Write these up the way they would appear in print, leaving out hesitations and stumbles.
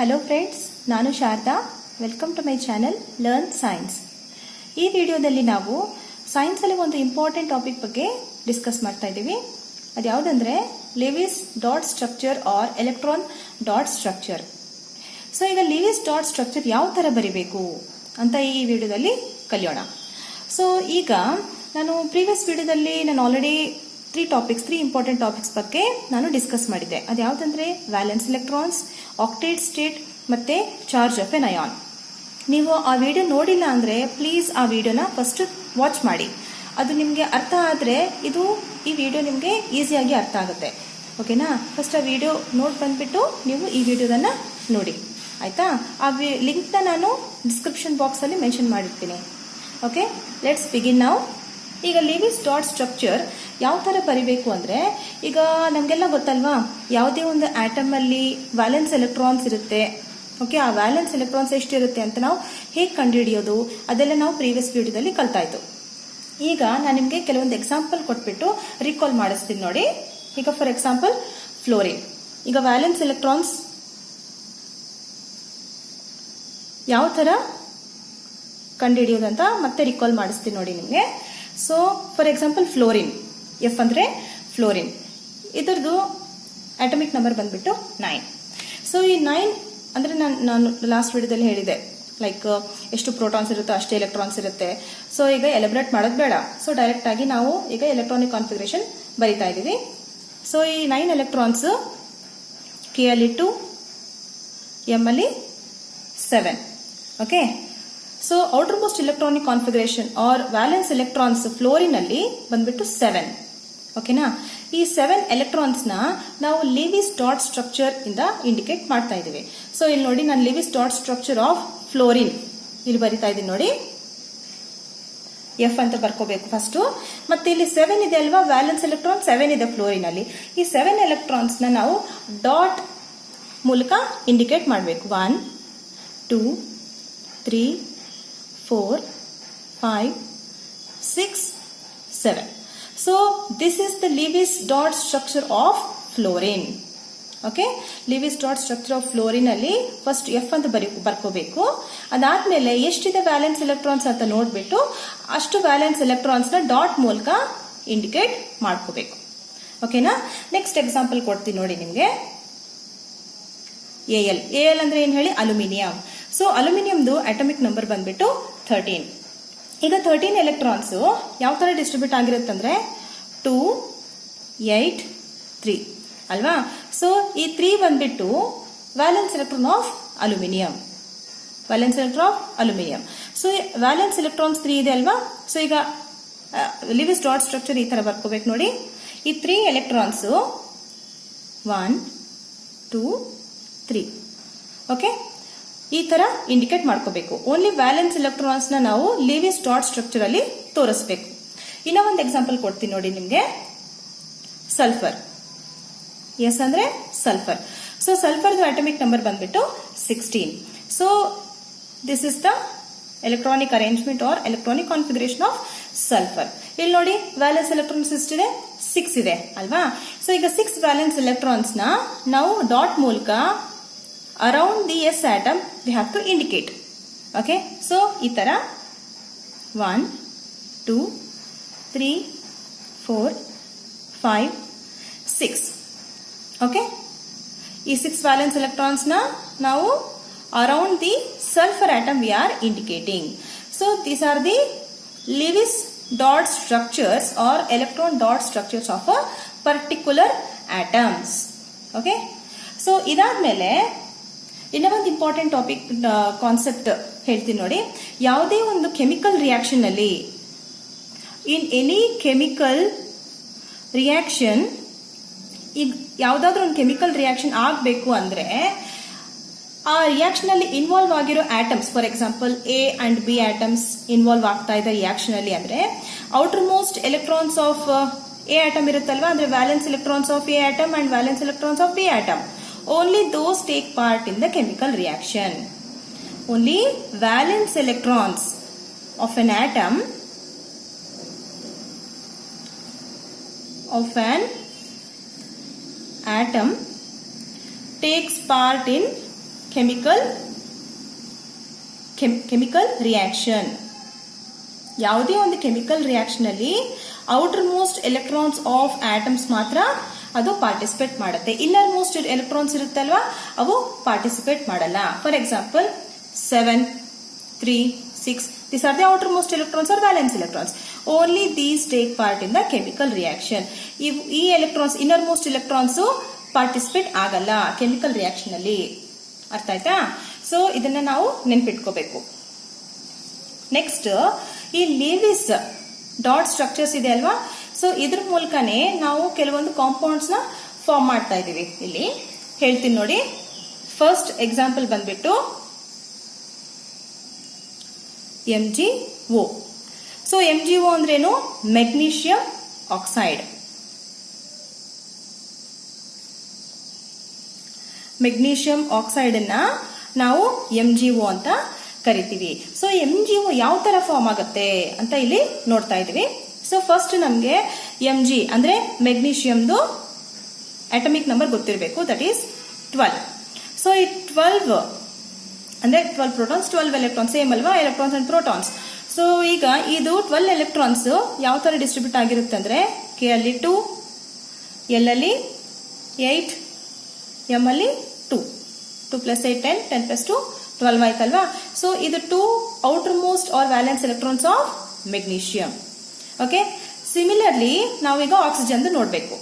Hello friends, ನಾನು Sharada. Welcome to my channel learn science. ಈ ವಿಡಿಯೋದಲ್ಲಿ ನಾವು ಸೈನ್ಸಲ್ಲಿ ಒಂದು ಇಂಪಾರ್ಟೆಂಟ್ ಟಾಪಿಕ್ ಬಗ್ಗೆ ಡಿಸ್ಕಸ್ ಮಾಡ್ತಾ ಇದ್ದೀವಿ. ಅದು ಯಾವುದಂದ್ರೆ Lewis dot structure or electron dot structure. So ಈಗ ಲೆವಿಸ್ ಡಾಟ್ ಸ್ಟ್ರಕ್ಚರ್ ಯಾವ ಥರ ಬರಿಬೇಕು ಅಂತ ಈ ವಿಡಿಯೋದಲ್ಲಿ ಕಲಿಯೋಣ. ಸೊ ಈಗ ನಾನು ಪ್ರೀವಿಯಸ್ ವಿಡಿಯೋದಲ್ಲಿ ಆಲ್ರೆಡಿ ತ್ರೀ ಇಂಪಾರ್ಟೆಂಟ್ ಟಾಪಿಕ್ಸ್ ಬಗ್ಗೆ ನಾನು ಡಿಸ್ಕಸ್ ಮಾಡಿದ್ದೆ. ಅದು ಯಾವುದಂದ್ರೆ ವ್ಯಾಲೆನ್ಸ್ ಎಲೆಕ್ಟ್ರಾನ್ಸ್, ಆಕ್ಟೇಟ್ ಸ್ಟೇಟ್ ಮತ್ತೆ ಚಾರ್ಜ್ ಆಫ್ ಎನ್ ಅಯಾನ್. ನೀವು ಆ ವಿಡಿಯೋ ನೋಡಿಲ್ಲ ಅಂದ್ರೆ ಪ್ಲೀಸ್ ಆ ವಿಡಿಯೋನ ಫಸ್ಟ್ ವಾಚ್ ಮಾಡಿ. ಅದು ನಿಮಗೆ ಅರ್ಥ ಆದರೆ ಈ ವಿಡಿಯೋ ನಿಮಗೆ ಈಸಿಯಾಗಿ ಅರ್ಥ ಆಗುತ್ತೆ. ಓಕೆನಾ? ಫಸ್ಟ್ ಆ ವಿಡಿಯೋ ನೋಡಿ ಬಂದ್ಬಿಟ್ಟು ನೀವು ಈ ವಿಡಿಯೋದನ್ನ ನೋಡಿ, ಆಯ್ತಾ? ಆ ಲಿಂಕ್ನ ನಾನು ಡಿಸ್ಕ್ರಿಪ್ಷನ್ ಬಾಕ್ಸಲ್ಲಿ ಮೆನ್ಷನ್ ಮಾಡಿರ್ತೀನಿ. Okay, let's begin now. ಈಗ ಲೆವಿಸ್ ಡಾಟ್ ಸ್ಟ್ರಕ್ಚರ್ ಯಾವ ಥರ ಬರಿಬೇಕು ಅಂದರೆ, ಈಗ ನಮಗೆಲ್ಲ ಗೊತ್ತಲ್ವಾ, ಯಾವುದೇ ಒಂದು ಆಟಮ್ ಅಲ್ಲಿ ವ್ಯಾಲೆನ್ಸ್ ಎಲೆಕ್ಟ್ರಾನ್ಸ್ ಇರುತ್ತೆ. ಓಕೆ, ಆ ವ್ಯಾಲೆನ್ಸ್ ಎಲೆಕ್ಟ್ರಾನ್ಸ್ ಎಷ್ಟಿರುತ್ತೆ ಅಂತ ನಾವು ಹೇಗೆ ಕಂಡುಹಿಡಿಯೋದು ಅದೆಲ್ಲ ನಾವು ಪ್ರೀವಿಯಸ್ ವಿಡಿಯೋದಲ್ಲಿ ಕಲ್ತಾಯ್ತು. ಈಗ ನಾನು ನಿಮಗೆ ಕೆಲವೊಂದು ಎಕ್ಸಾಂಪಲ್ ಕೊಟ್ಬಿಟ್ಟು ರೀಕಾಲ್ ಮಾಡಿಸ್ತೀನಿ ನೋಡಿ. ಈಗ ಫಾರ್ ಎಕ್ಸಾಂಪಲ್ ಫ್ಲೋರಿನ್. ಈಗ ವ್ಯಾಲೆನ್ಸ್ ಎಲೆಕ್ಟ್ರಾನ್ಸ್ ಯಾವ ಥರ ಕಂಡುಹಿಡಿಯೋದಂತ ಮತ್ತೆ ರಿಕಾಲ್ ಮಾಡಿಸ್ತೀನಿ ನೋಡಿ ನಿಮಗೆ. So for example fluorine, F ಅಂದ್ರೆ ಫ್ಲೋರಿನ್, ಇದರದು ಅಟಮಿಕ್ ನಂಬರ್ ಬಂದ್ಬಿಟ್ಟು 9. ಸೊ ಈ 9 ಅಂದ್ರೆ ನಾನು ಲಾಸ್ಟ್ ವಿಡಿಯೋದಲ್ಲಿ ಹೇಳಿದೆ, ಲೈಕ್ ಎಷ್ಟು ಪ್ರೋಟಾನ್ಸ್ ಇರುತ್ತೋ ಅಷ್ಟೇ ಎಲೆಕ್ಟ್ರಾನ್ಸ್ ಇರುತ್ತೆ. ಸೊ ಈಗ ಎಲಿಬ್ರೇಟ್ ಮಾಡೋದು ಬೇಡ. ಸೊ ಡೈರೆಕ್ಟ್ ಆಗಿ ನಾವು ಈಗ ಎಲೆಕ್ಟ್ರಾನಿಕ್ ಕಾನ್ಫಿಗರೇಷನ್ ಬರಿತಾ ಇದ್ದೀವಿ. ಸೊ ಈ 9 ಎಲೆಕ್ಟ್ರಾನ್ಸ್ ಕೆ ಅಲ್ಲಿ 2, ಎಂ ಅಲ್ಲಿ 7. Okay, so outermost electronic configuration or valence electrons fluorine ಅಲ್ಲಿ ಬಂದ್ಬಿಟ್ಟು 7. ಓಕೆನಾ? ಈ 7 ಎಲೆಕ್ಟ್ರಾನ್ಸ್ ನ ನಾವು ಲೆವಿಸ್ ಡಾಟ್ ಸ್ಟ್ರಕ್ಚರ್ ಇಂದ ಇಂಡಿಕೇಟ್ ಮಾಡ್ತಾ ಇದ್ದೀವಿ. ಸೊ ಇಲ್ಲಿ ನೋಡಿ, ನಾನು Lewis dot structure of fluorine ಇಲ್ಲಿ ಬರಿತಾ ಇದ್ದೀನಿ ನೋಡಿ. ಎಫ್ ಅಂತ ಬರ್ಕೋಬೇಕು ಫಸ್ಟ್. ಮತ್ತೆ ಇಲ್ಲಿ 7 ಇದೆ ಅಲ್ವಾ, ವ್ಯಾಲೆನ್ಸ್ ಎಲೆಕ್ಟ್ರಾನ್ 7 ಇದೆ ಫ್ಲೋರಿನ್ ಅಲ್ಲಿ. ಈ 7 ಎಲೆಕ್ಟ್ರಾನ್ಸ್ ನ ನಾವು ಡಾಟ್ ಮೂಲಕ ಇಂಡಿಕೇಟ್ ಮಾಡಬೇಕು. 1 2 3 4 5 6 7. So this is the Lewis dot structure of fluorine. Okay, Lewis dot structure of fluorine ಅಲ್ಲಿ ಫಸ್ಟ್ ಎಫ್ ಅಂತ ಬರ್ಕೋಬೇಕು. ಅದಾದ್ಮೇಲೆ ಎಷ್ಟಿದೆ ವ್ಯಾಲೆನ್ಸ್ ಎಲೆಕ್ಟ್ರಾನ್ಸ್ ಅಂತ ನೋಡ್ಬಿಟ್ಟು ಅಷ್ಟು ವ್ಯಾಲೆನ್ಸ್ ಎಲೆಕ್ಟ್ರಾನ್ಸ್ ನ ಡಾಟ್ ಮೂಲಕ ಇಂಡಿಕೇಟ್ ಮಾಡ್ಕೋಬೇಕು. ಓಕೆನಾ? ನೆಕ್ಸ್ಟ್ ಎಕ್ಸಾಂಪಲ್ ಕೊಡ್ತೀನಿ ನೋಡಿ ನಿಮ್ಗೆ. ಎಲ್ ಅಂದ್ರೆ ಏನ್ ಹೇಳಿ? ಅಲ್ಯೂಮಿನಿಯಂ. ಸೊ ಅಲ್ಯೂಮಿನಿಯಂದು ಅಟಮಿಕ್ ನಂಬರ್ ಬಂದ್ಬಿಟ್ಟು 13. ಈಗ 13 ಎಲೆಕ್ಟ್ರಾನ್ಸ್ ಯಾವ ತರ ಡಿಸ್ಟ್ರಿಬ್ಯೂಟ್ ಆಗಿರುತ್ತಂದ್ರೆ 2 8 3 ಅಲ್ವಾ? ಸೊ ಈ 3 ಬಂದ್ಬಿಟ್ಟು valence electron of aluminium. Valence electron of aluminium. So valence electrons 3 ಇದೆ ಅಲ್ವಾ? ಸೊ ಈಗ ಲೆವಿಸ್ ಡಾಟ್ ಸ್ಟ್ರಕ್ಚರ್ ಈ ತರ ಬರ್ಕೋಬೇಕು ನೋಡಿ. ಈ 3 ಎಲೆಕ್ಟ್ರಾನ್ಸ್ 1 2 3. ಓಕೆ, ಈ ತರ ಇಂಡಿಕೇಟ್ ಮಾಡ್ಕೋಬೇಕು. ಓನ್ಲಿ ವ್ಯಾಲೆನ್ಸ್ ಎಲೆಕ್ಟ್ರಾನ್ಸ್ ನ ನಾವು ಲೆವಿಸ್ ಡಾಟ್ ಸ್ಟ್ರಕ್ಚರ್ ಅಲ್ಲಿ ತೋರಿಸಬೇಕು. ಇನ್ನ ಒಂದು ಎಕ್ಸಾಂಪಲ್ ಕೊಡ್ತೀನಿ ನೋಡಿ ನಿಮ್ಗೆ. ಸಲ್ಫರ್. ಎಸ್ ಅಂದ್ರೆ sulphur. So sulphur atomic number ಬಂದ್ಬಿಟ್ಟು 16. So this is the electronic arrangement or electronic configuration of sulphur. ಇಲ್ಲಿ ನೋಡಿ, ವ್ಯಾಲೆನ್ಸ್ ಎಲೆಕ್ಟ್ರಾನ್ಸ್ ಎಷ್ಟಿದೆ? 6 ಇದೆ ಅಲ್ವಾ? ಸೊ ಈಗ 6 ವ್ಯಾಲೆನ್ಸ್ ಎಲೆಕ್ಟ್ರಾನ್ಸ್ ನ ನಾವು ಡಾಟ್ ಮೂಲಕ around the S atom we have to indicate. Okay, so ಈ ತರ 1 2 3 4 5 6. Okay, ಈ 6 valence electrons ನ ನಾವು around the sulfur atom we are indicating. So these are the Lewis dot structures or electron dot structures of a particular atoms. Okay, so ಇದಾದ್ಮೇಲೆ ಇನ್ನ ಒಂದು important topic concept ಹೇಳ್ತೀನಿ ನೋಡಿ. ಯಾವುದೇ ಒಂದು ಕೆಮಿಕಲ್ ರಿಯಾಕ್ಷನ್ ಅಲ್ಲಿ, ಇನ್ ಎನಿ ಕೆಮಿಕಲ್ ರಿಯಾಕ್ಷನ್, ಈಗ ಯಾವ್ದಾದ್ರು ಒಂದು ಕೆಮಿಕಲ್ ರಿಯಾಕ್ಷನ್ ಆಗಬೇಕು ಅಂದ್ರೆ ಆ ರಿಯಾಕ್ಷನ್ ಅಲ್ಲಿ ಇನ್ವಾಲ್ವ್ ಆಗಿರೋ atoms, for example A and B atoms involve ಆಗ್ತಾ ಇದೆ ರಿಯಾಕ್ಷನ್ ಅಲ್ಲಿ ಅಂದ್ರೆ outer most electrons of A atom ಇರುತ್ತಲ್ವಾ, ಅಂದ್ರೆ valence electrons of A atom and valence electrons of B atom, only those take part in the chemical reaction. Only valence electrons of an atom takes part in chemical reaction. ಯಾವುದೇ ಒಂದು chemical reaction ಅಲ್ಲಿ outer most electrons of atoms ಮಾತ್ರ ಅದು participate ಮಾಡುತ್ತೆ. Inner most electrons ಇರುತ್ತಲ್ವಾ, ಅವು participate ಮಾಡಲ್ಲ. For example 7, 3, 6, these are the outermost electrons or valence electrons. Only these take part in the chemical reaction. ಈ electrons, innermost electrons ಪಾರ್ಟಿಸಿಪೇಟ್ ಆಗಲ್ಲ chemical reaction ಅಲ್ಲಿ. ಅರ್ಥ ಆಯ್ತಾ? ಸೊ ಇದನ್ನ ನಾವು ನೆನ್ಪಿಟ್ಕೋಬೇಕು. ನೆಕ್ಸ್ಟ್, ಈ ಲೇವಿಸ್ ಡಾಟ್ ಸ್ಟ್ರಕ್ಚರ್ಸ್ ಇದೆ ಅಲ್ವಾ, ಸೊ ಇದ್ರ ಮೂಲಕನೇ ನಾವು ಕೆಲವೊಂದು ಕಾಂಪೌಂಡ್ಸ್ ನ ಫಾರ್ಮ್ ಮಾಡ್ತಾ ಇದೀವಿ. ಇಲ್ಲಿ ಹೇಳ್ತೀನಿ ನೋಡಿ. ಫಸ್ಟ್ ಎಕ್ಸಾಂಪಲ್ ಬಂದ್ಬಿಟ್ಟು MgO. ಸೊ MgO ಅಂದ್ರೇನು? Magnesium oxide. ಮೆಗ್ನೀಷಿಯಂ ಆಕ್ಸೈಡ್ ಅನ್ನ ನಾವು MgO ಅಂತ ಕರಿತೀವಿ. ಸೊ MgO ಯಾವ ತರ ಫಾರ್ಮ್ ಆಗುತ್ತೆ ಅಂತ ಇಲ್ಲಿ ನೋಡ್ತಾ ಇದೀವಿ. ಸೊ ಫಸ್ಟ್ ನಮ್ಗೆ Mg ಅಂದ್ರೆ ಮೆಗ್ನೀಷಿಯಂದು ಅಟಮಿಕ್ ನಂಬರ್ ಗೊತ್ತಿರಬೇಕು, ದಟ್ ಈಸ್ 12. ಸೊ ಈ 12 ಅಂದ್ರೆ 12 ಪ್ರೋಟಾನ್ಸ್, 12 ಎಲೆಕ್ಟ್ರಾನ್ಸ್, ಸೇಮ್ ಅಲ್ವಾ, ಎಲೆಕ್ಟ್ರಾನ್ಸ್ ಅಂಡ್ ಪ್ರೋಟಾನ್ಸ್. ಸೊ ಈಗ ಇದು 12 ಎಲೆಕ್ಟ್ರಾನ್ಸ್ ಯಾವ ತರ ಡಿಸ್ಟ್ರಿಬ್ಯೂಟ್ ಆಗಿರುತ್ತೆ ಅಂದ್ರೆ K ಅಲ್ಲಿ 2, L ಅಲ್ಲಿ 8, M ಅಲ್ಲಿ 2, 2 + 8 10, 10 + 2 12 ಆಯ್ತಲ್ವಾ. ಸೊ ಇದು 2 outermost or valence electrons of magnesium. Okay, similarly ನಾವೀಗ ಆಕ್ಸಿಜನ್ ನೋಡ್ಬೇಕು.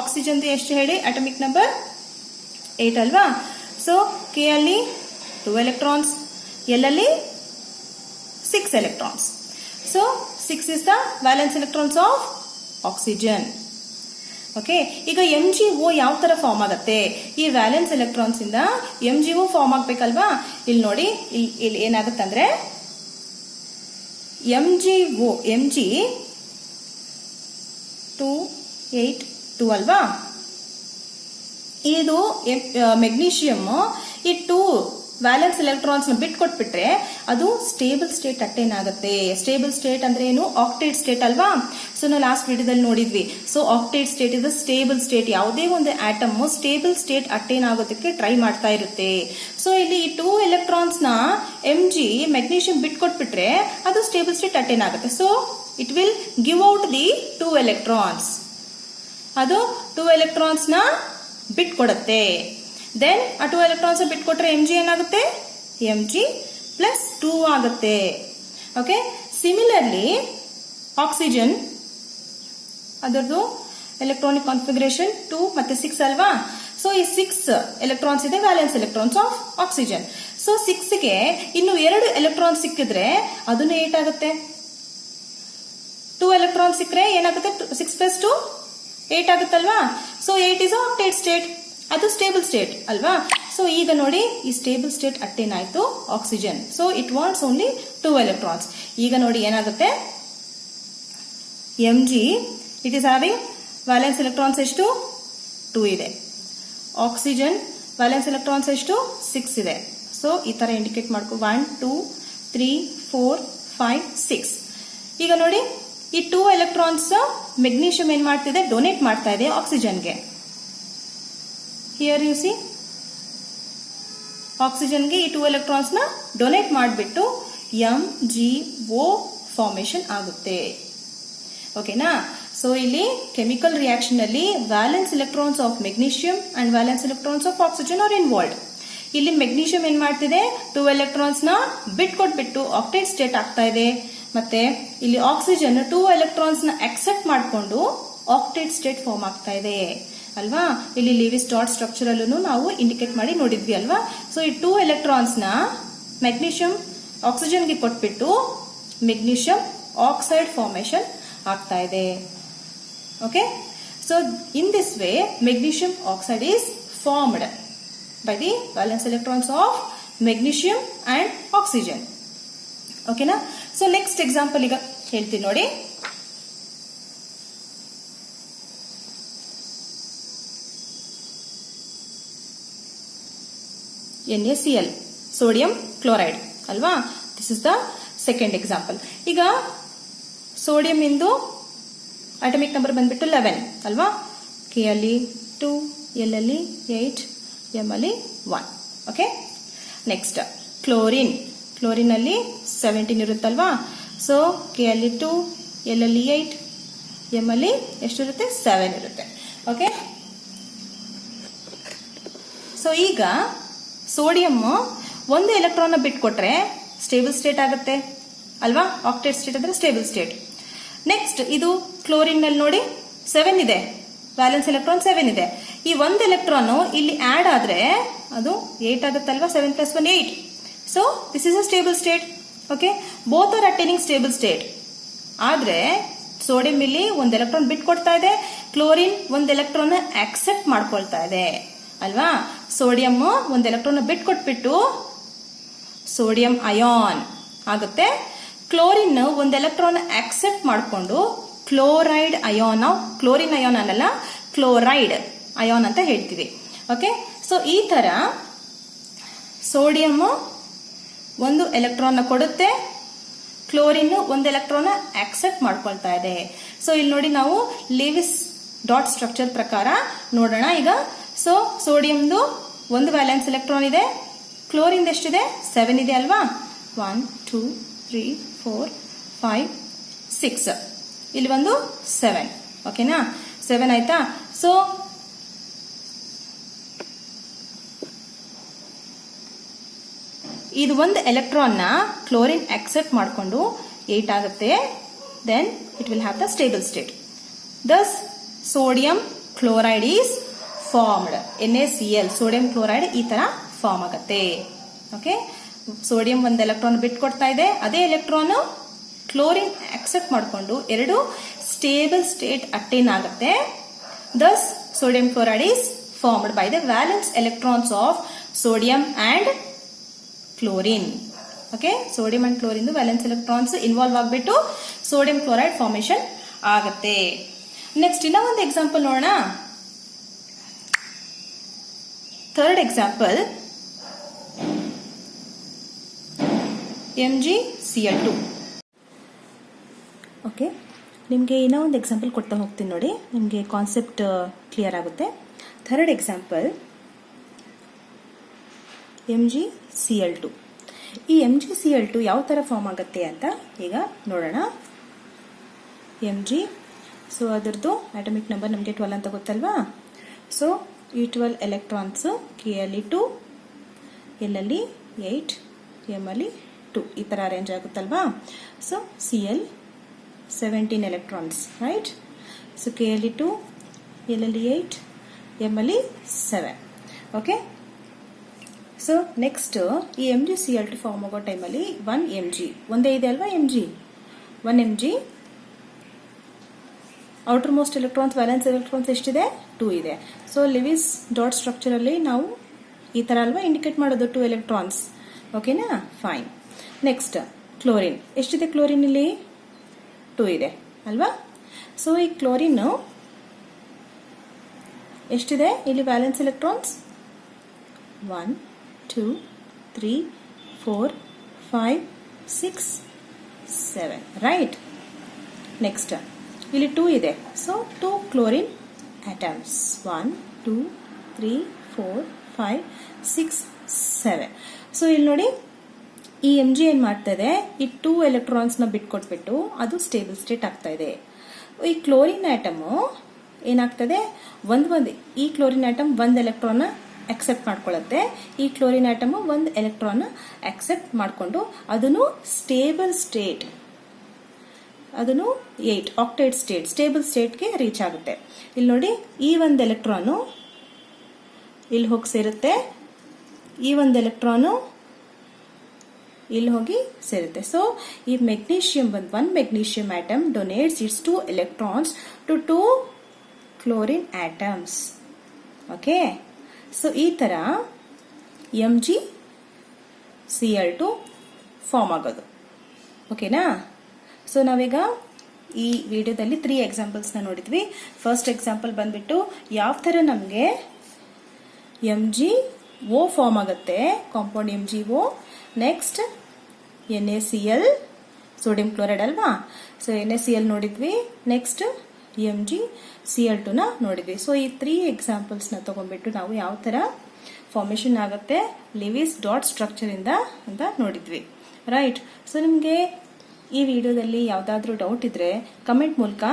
ಆಕ್ಸಿಜನ್ ಎಷ್ಟು ಹೇಳಿ? ಅಟಮಿಕ್ ನಂಬರ್ 8 ಅಲ್ವಾ. ಸೊ K ಅಲ್ಲಿ 2 ಎಲೆಕ್ಟ್ರಾನ್ಸ್, L ಅಲ್ಲಿ 6 electrons. So 6 is the valence electrons of oxygen. Okay, ಈಗ MgO ಯಾವ ತರ ಫಾರ್ಮ್ ಆಗುತ್ತೆ? ಈ ವ್ಯಾಲೆನ್ಸ್ ಎಲೆಕ್ಟ್ರಾನ್ಸ್ ಇಂದ MgO ಫಾರ್ಮ್ ಆಗ್ಬೇಕಲ್ವಾ. ಇಲ್ಲಿ ನೋಡಿ, ಇಲ್ಲಿ ಏನಾಗುತ್ತೆ ಅಂದ್ರೆ MgO Mg 2, 8, 2 ಅಲ್ವಾ. ಇದು ಮೆಗ್ನೀಷಿಯಂ ಈ 2 ವ್ಯಾಲೆನ್ಸ್ ಎಲೆಕ್ಟ್ರಾನ್ಸ್ ಬಿಟ್ಕೊಟ್ಬಿಟ್ರೆ ಅದು ಸ್ಟೇಬಲ್ ಸ್ಟೇಟ್ ಅಟೈನ್ ಆಗುತ್ತೆ. ಸ್ಟೇಬಲ್ ಸ್ಟೇಟ್ ಅಂದ್ರೆ ಏನು? ಆಕ್ಟೇಟ್ ಸ್ಟೇಟ್ ಅಲ್ವಾ. ಸೊ ನಾವು ಲಾಸ್ಟ್ ವಿಡಿಯೋದಲ್ಲಿ ನೋಡಿದ್ವಿ. So octet state is stable state. ಯಾವುದೇ ಒಂದು ಆಟಮ್ ಸ್ಟೇಬಲ್ ಸ್ಟೇಟ್ ಅಟೈನ್ ಆಗೋದಕ್ಕೆ ಟ್ರೈ ಮಾಡ್ತಾ ಇರುತ್ತೆ. ಸೊ ಇಲ್ಲಿ ಈ 2 ಎಲೆಕ್ಟ್ರಾನ್ಸ್ ನ Mg ಮೆಗ್ನೀಷಿಯಂ ಬಿಟ್ಕೊಟ್ಬಿಟ್ರೆ ಅದು ಸ್ಟೇಬಲ್ ಸ್ಟೇಟ್ ಅಟೈನ್ ಆಗುತ್ತೆ. So it will give out the 2 electrons. ಅದು 2 ಎಲೆಕ್ಟ್ರಾನ್ಸ್ ನ ಬಿಟ್ಕೊಡುತ್ತೆ. ದೆನ್ ಆ 2 ಎಲೆಕ್ಟ್ರಾನ್ಸ್ ಬಿಟ್ಕೊಟ್ರೆ Mg ಏನಾಗುತ್ತೆ? Mg ಪ್ಲಸ್ 2 ಆಗುತ್ತೆ. ಓಕೆ, ಸಿಮಿಲರ್ಲಿ ಆಕ್ಸಿಜನ್ ಅದರದ್ದು ಎಲೆಕ್ಟ್ರಾನಿಕ್ ಕಾನ್ಫಿಗರೇಷನ್ 2 ಮತ್ತೆ 6 ಅಲ್ವಾ. ಸೊ ಈ 6 ಎಲೆಕ್ಟ್ರಾನ್ಸ್ ಇದೆ valence electrons of oxygen. So 6 ಗೆ ಇನ್ನು 2 ಎಲೆಕ್ಟ್ರಾನ್ಸ್ ಸಿಕ್ಕಿದ್ರೆ ಅದನ್ನು 8 ಆಗುತ್ತೆ. 2 ಎಲೆಕ್ಟ್ರಾನ್ಸ್ ಸಿಕ್ಕರೆ ಏನಾಗುತ್ತೆ? 6 + 2 8 ಆಗುತ್ತಲ್ವಾ. ಸೊ 8 ಇಸ್ ಆಕ್ಟೇಟ್ ಸ್ಟೇಟ್, ಅದು ಸ್ಟೇಬಲ್ ಸ್ಟೇಟ್ ಅಲ್ವಾ. ಸೊ ಈಗ ನೋಡಿ, ಈ ಸ್ಟೇಬಲ್ ಸ್ಟೇಟ್ ಅಟೈನ್ ಆಯ್ತು oxygen. So it wants only 2 electrons. ಈಗ ನೋಡಿ ಏನಾಗುತ್ತೆ? Mg it is having valence electrons ಎಷ್ಟು? 2 ಇದೆ. ಆಕ್ಸಿಜನ್ ವ್ಯಾಲೆನ್ಸ್ ಎಲೆಕ್ಟ್ರಾನ್ಸ್ ಎಷ್ಟು? 6 ಇದೆ. ಸೊ ಈ ತರ ಇಂಡಿಕೇಟ್ ಮಾಡ್ಕೊ 1, 2, 3, 4, 5, 6. ಈಗ ನೋಡಿ, ಈ 2 ಎಲೆಕ್ಟ್ರಾನ್ಸ್ ಮೆಗ್ನೀಷಿಯಂ ಏನ್ ಮಾಡ್ತಿದೆ? ಡೊನೇಟ್ ಮಾಡ್ತಾ ಇದೆ ಆಕ್ಸಿಜನ್ಗೆ. ಹಿಯರ್ ಯು ಸಿ, ಆಕ್ಸಿಜನ್ಗೆ ಈ 2 ಎಲೆಕ್ಟ್ರಾನ್ಸ್ ನ ಡೊನೇಟ್ ಮಾಡಿಬಿಟ್ಟು MgO ಫಾರ್ಮೇಶನ್ ಆಗುತ್ತೆ. ಓಕೆನಾ. ಸೊ ಇಲ್ಲಿ ಕೆಮಿಕಲ್ ರಿಯಾಕ್ಷನ್ ಅಲ್ಲಿ valence electrons of magnesium and valence electrons of oxygen are involved. ಇಲ್ಲಿ ಮೆಗ್ನೀಷಿಯಂ ಏನ್ ಮಾಡ್ತಿದೆ? 2 ಎಲೆಕ್ಟ್ರಾನ್ಸ್ ನ ಬಿಟ್ಕೊಟ್ಬಿಟ್ಟು ಆಕ್ಟೇಟ್ ಸ್ಟೇಟ್ ಆಗ್ತಾ ಇದೆ. ಮತ್ತೆ ಇಲ್ಲಿ ಆಕ್ಸಿಜನ್ 2 ಎಲೆಕ್ಟ್ರಾನ್ಸ್ ನ ಅಕ್ಸೆಪ್ಟ್ ಮಾಡಿಕೊಂಡು ಆಕ್ಟೇಟ್ ಸ್ಟೇಟ್ ಫಾರ್ಮ್ ಆಗ್ತಾ ಇದೆ ಅಲ್ವಾ. ಇಲ್ಲಿ ಲೇವಿಸ್ ಡಾಟ್ ಸ್ಟ್ರಕ್ಚರ್ ಅಲ್ಲೂ ನಾವು ಇಂಡಿಕೇಟ್ ಮಾಡಿ ನೋಡಿದ್ವಿ ಅಲ್ವಾ. ಸೊ ಈ 2 ಎಲೆಕ್ಟ್ರಾನ್ಸ್ ನ ಮೆಗ್ನೀಷಿಯಂ ಆಕ್ಸಿಜನ್ಗೆ ಕೊಟ್ಬಿಟ್ಟು ಮೆಗ್ನೀಷಿಯಂ ಆಕ್ಸೈಡ್ ಫಾರ್ಮೇಶನ್ ಆಗ್ತಾ ಇದೆ. Okay, so in this way magnesium oxide is formed by the valence electrons of magnesium and oxygen. ಓಕೆನಾ. ಸೊ ನೆಕ್ಸ್ಟ್ ಎಕ್ಸಾಂಪಲ್ ಈಗ ಹೇಳ್ತೀನಿ ನೋಡಿ. NaCl, ಸೋಡಿಯಂ ಕ್ಲೋರೈಡ್ ಅಲ್ವಾ. This is the second example. ಈಗ sodium ಇಂದು atomic number ಬಂದ್ಬಿಟ್ಟು 11 ಅಲ್ವಾ. K ಅಲ್ಲಿ 2, L ಅಲ್ಲಿ 8, M ಅಲ್ಲಿ 1. ಓಕೆ. Next chlorine. ಕ್ಲೋರಿನ್ ಅಲ್ಲಿ 17 ಇರುತ್ತಲ್ವಾ. ಸೊ ಕೆ ಅಲ್ಲಿ 2, ಎಲ್ ಅಲ್ಲಿ 8, ಎಂ ಅಲ್ಲಿ ಎಷ್ಟಿರುತ್ತೆ 7 ಇರುತ್ತೆ. ಓಕೆ. ಸೊ ಈಗ ಸೋಡಿಯಂ ಒಂದು ಎಲೆಕ್ಟ್ರಾನ್ ಬಿಟ್ಕೊಟ್ರೆ ಸ್ಟೇಬಲ್ ಸ್ಟೇಟ್ ಆಗುತ್ತೆ ಅಲ್ವಾ. ಆಕ್ಟೇಟ್ ಸ್ಟೇಟ್ ಅಂದ್ರೆ ಸ್ಟೇಬಲ್ ಸ್ಟೇಟ್. ನೆಕ್ಸ್ಟ್ ಇದು ಕ್ಲೋರಿನ್ ನಲ್ಲಿ ನೋಡಿ 7 ಇದೆ, ವ್ಯಾಲೆನ್ಸ್ ಎಲೆಕ್ಟ್ರಾನ್ 7 ಇದೆ. ಈ ಒಂದು ಎಲೆಕ್ಟ್ರಾನ್ ಇಲ್ಲಿ ಆಡ್ ಆದ್ರೆ ಅದು 8 ಆಗುತ್ತಲ್ವಾ. 7 + 1 8. So this is a stable state. Okay. Both are attaining stable state. ಆದ್ರೆ ಸೋಡಿಯಂ ಇಲ್ಲಿ ಒಂದು ಎಲೆಕ್ಟ್ರಾನ್ ಬಿಟ್ಕೊಡ್ತಾ ಇದೆ, ಕ್ಲೋರಿನ್ ಒಂದು ಎಲೆಕ್ಟ್ರಾನ್ ಆಕ್ಸೆಪ್ಟ್ ಮಾಡ್ಕೊಳ್ತಾ ಇದೆ ಅಲ್ವಾ. ಸೋಡಿಯಂ ಒಂದು ಎಲೆಕ್ಟ್ರಾನ್ ಬಿಟ್ಕೊಟ್ಬಿಟ್ಟು ಸೋಡಿಯಂ ಅಯಾನ್ ಆಗುತ್ತೆ. ಕ್ಲೋರಿನ್ ಒಂದು ಎಲೆಕ್ಟ್ರಾನ್ ಆಕ್ಸೆಪ್ಟ್ ಮಾಡಿಕೊಂಡು ಕ್ಲೋರೈಡ್ ಅಯಾನ್. ಕ್ಲೋರಿನ್ ಅಯಾನ್ ಅನ್ನಲ್ಲ, ಕ್ಲೋರೈಡ್ ಅಯಾನ್ ಅಂತ ಹೇಳ್ತೀವಿ. ಓಕೆ. ಸೊ ಈ ತರ ಸೋಡಿಯಂ ಒಂದು ಎಲೆಕ್ಟ್ರಾನ್ ಕೊಡುತ್ತೆ, ಕ್ಲೋರಿನ್ ಒಂದು ಎಲೆಕ್ಟ್ರಾನ್ ಆಕ್ಸೆಪ್ಟ್ ಮಾಡ್ಕೊಳ್ತಾ ಇದೆ. ಸೊ ಇಲ್ಲಿ ನೋಡಿ ನಾವು ಲೆವಿಸ್ ಡಾಟ್ ಸ್ಟ್ರಕ್ಚರ್ ಪ್ರಕಾರ ನೋಡೋಣ ಈಗ. ಸೊ ಸೋಡಿಯಂದು ಒಂದು ವ್ಯಾಲೆನ್ಸ್ ಎಲೆಕ್ಟ್ರಾನ್ ಇದೆ, ಕ್ಲೋರಿನ್ ಎಷ್ಟಿದೆ 7 ಇದೆ ಅಲ್ವಾ. 1 2 3 4 5 6, ಇಲ್ಲಿ ಒಂದು 7. ಓಕೆನಾ. 7 ಆಯ್ತಾ. ಸೊ ಇದು ಒಂದು ಎಲೆಕ್ಟ್ರಾನ್ ನ ಕ್ಲೋರಿನ್ ಆಕ್ಸೆಪ್ಟ್ ಮಾಡಿಕೊಂಡು 8 ಆಗುತ್ತೆ. Then it will have the stable state. Thus sodium chloride is formed. NaCl sodium chloride ಈ ತರ ಫಾರ್ಮ್ ಆಗುತ್ತೆ. ಓಕೆ. ಸೋಡಿಯಂ ಒಂದು ಎಲೆಕ್ಟ್ರಾನ್ ಬಿಟ್ಕೊಡ್ತಾ ಇದೆ, ಅದೇ ಎಲೆಕ್ಟ್ರಾನ್ ಕ್ಲೋರಿನ್ ಆಕ್ಸೆಪ್ಟ್ ಮಾಡಿಕೊಂಡು ಎರಡು ಸ್ಟೇಬಲ್ ಸ್ಟೇಟ್ ಅಟೈನ್ ಆಗುತ್ತೆ. Thus sodium chloride is formed by the valence electrons of sodium and chlorine. Okay. Sodium and chlorine valence electrons involve ಆಗಿಬಿಟ್ಟು ಸೋಡಿಯಂ ಕ್ಲೋರೈಡ್ ಫಾರ್ಮೇಶನ್ ಆಗುತ್ತೆ. Next ಇನ್ನೂ ಒಂದು ಎಕ್ಸಾಂಪಲ್ ನೋಡೋಣ. Third example MgCl2. Okay. ನಿಮಗೆ ಇನ್ನೂ ಒಂದು example ಕೊಡ್ತಾ ಹೋಗ್ತೀನಿ ನೋಡಿ, ನಿಮಗೆ ಕಾನ್ಸೆಪ್ಟ್ ಕ್ಲಿಯರ್ ಆಗುತ್ತೆ. Third example MgCl2. ಈ MgCl2 ಯಾವ ಥರ ಫಾರ್ಮ್ ಆಗುತ್ತೆ ಅಂತ ಈಗ ನೋಡೋಣ. Mg. ಸೊ ಅದರದ್ದು ಅಟಮಿಕ್ ನಂಬರ್ ನಮಗೆ 12 ಅಂತ ಗೊತ್ತಲ್ವಾ. ಸೊ ಈ 12 ಎಲೆಕ್ಟ್ರಾನ್ಸ್ ಕೆ ಅಲ್ಲಿ 2, ಎಲ್ ಅಲ್ಲಿ 8, ಎಂ ಅಲ್ಲಿ 2 ಈ ತರ ಅರೇಂಜ್ ಆಗುತ್ತಲ್ವಾ. So Cl 17 electrons, right. So K ಅಲ್ಲಿ 2, ಎಲ್ ಅಲ್ಲಿ 8, ಎಂ ಅಲ್ಲಿ 7. ಓಕೆ. ಸೊ ನೆಕ್ಸ್ಟ್ ಈ MgCl2 ಫಾರ್ಮ್ ಆಗೋ ಟೈಮಲ್ಲಿ 1 Mg ಒಂದೇ ಇದೆ ಅಲ್ವಾ. 1 Mg outer most electrons valence electrons ಎಷ್ಟಿದೆ 2 ಇದೆ. ಸೊ ಲೆವಿಸ್ ಡಾಟ್ ಸ್ಟ್ರಕ್ಚರ್ ಅಲ್ಲಿ ನಾವು ಈ ತರ ಅಲ್ವಾ ಇಂಡಿಕೇಟ್ ಮಾಡೋದು 2 ಎಲೆಕ್ಟ್ರಾನ್ಸ್. ಓಕೆನಾ. ಫೈನ್. ನೆಕ್ಸ್ಟ್ ಕ್ಲೋರಿನ್ ಎಷ್ಟಿದೆ. ಕ್ಲೋರಿನ್ ಇಲ್ಲಿ 2 ಇದೆ ಅಲ್ವಾ. ಸೊ ಈ ಕ್ಲೋರಿನ್ ಎಷ್ಟಿದೆ ಇಲ್ಲಿ ವ್ಯಾಲೆನ್ಸ್ ಎಲೆಕ್ಟ್ರಾನ್ಸ್ 1 2 3 4 5 6 7, ರೈಟ್. ನೆಕ್ಸ್ಟ್ ಇಲ್ಲಿ 2 ಇದೆ. So 2 chlorine atoms 1 2 3 4 5 6 7. ಸೊ ಇಲ್ಲಿ ನೋಡಿ ಈ Mg ಏನ್ ಮಾಡ್ತಾ ಇದೆ, ಈ 2 ಎಲೆಕ್ಟ್ರಾನ್ಸ್ ನ ಬಿಟ್ಕೊಟ್ಬಿಟ್ಟು ಅದು ಸ್ಟೇಬಲ್ ಸ್ಟೇಟ್ ಆಗ್ತಾ ಇದೆ. ಈ ಕ್ಲೋರಿನ್ ಆಟಮ್ ಏನಾಗ್ತದೆ, ಒಂದು ಈ ಕ್ಲೋರಿನ್ ಆಟಮ್ ಒಂದು ಎಲೆಕ್ಟ್ರಾನ್ ಅಕ್ಸೆಪ್ಟ್ ಮಾಡ್ಕೊಳ್ಳುತ್ತೆ. ಈ ಕ್ಲೋರಿನ್ ಆಟಮ್ ಒಂದು ಎಲೆಕ್ಟ್ರಾನ್ ಅಕ್ಸೆಪ್ಟ್ ಮಾಡಿಕೊಂಡು ಅದನ್ನು ಸ್ಟೇಬಲ್ ಸ್ಟೇಟ್, ಅದನ್ನು 8 ಆಕ್ಟೇಟ್ ಸ್ಟೇಟ್, ಸ್ಟೇಬಲ್ ಸ್ಟೇಟ್ಗೆ ರೀಚ್ ಆಗುತ್ತೆ. ಇಲ್ಲಿ ನೋಡಿ ಈ ಒಂದು ಎಲೆಕ್ಟ್ರಾನು ಇಲ್ಲಿ ಹೋಗಿ ಸೇರುತ್ತೆ, ಈ ಒಂದು ಎಲೆಕ್ಟ್ರಾನು ಇಲ್ಲಿ ಹೋಗಿ ಸೇರುತ್ತೆ. ಸೊ ಈ magnesium one magnesium atom donates its 2 electrons to 2 chlorine atoms. Okay. So ಈ ತರ MgCl2 ಫಾರ್ಮ್ ಆಗೋದು. ಓಕೆನಾ. ಸೊ ನಾವೀಗ ಈ ವಿಡಿಯೋದಲ್ಲಿ 3 ಎಕ್ಸಾಂಪಲ್ಸ್ನ ನೋಡಿದ್ವಿ. ಫಸ್ಟ್ ಎಕ್ಸಾಂಪಲ್ ಬಂದ್ಬಿಟ್ಟು ಯಾವ ಥರ ನಮಗೆ MgO ಫಾರ್ಮ್ ಆಗುತ್ತೆ, compound MgO. Next NaCl sodium chloride ಅಲ್ವಾ. ಸೊ NaCl ನೋಡಿದ್ವಿ. ನೆಕ್ಸ್ಟ್ MgCl2 ನೋಡಿದ್ವಿ. ಸೊ ಈ 3 ಎಕ್ಸಾಂಪಲ್ಸ್ನ ತಗೊಂಡ್ಬಿಟ್ಟು ನಾವು ಯಾವ ಥರ ಫಾರ್ಮೇಷನ್ ಆಗುತ್ತೆ ಲಿವಿಸ್ ಡಾಟ್ ಸ್ಟ್ರಕ್ಚರಿಂದ ಅಂತ ನೋಡಿದ್ವಿ. ರೈಟ್. ಸೊ ನಿಮಗೆ ಈ ವಿಡಿಯೋದಲ್ಲಿ ಯಾವುದಾದ್ರೂ ಡೌಟ್ ಇದ್ರೆ ಕಮೆಂಟ್ ಮೂಲಕ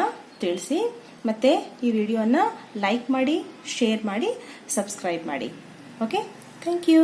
ತಿಳಿಸಿ. ಮತ್ತೆ ಈ ವಿಡಿಯೋನ ಲೈಕ್ ಮಾಡಿ, ಶೇರ್ ಮಾಡಿ, ಸಬ್ಸ್ಕ್ರೈಬ್ ಮಾಡಿ. Okay, thank you.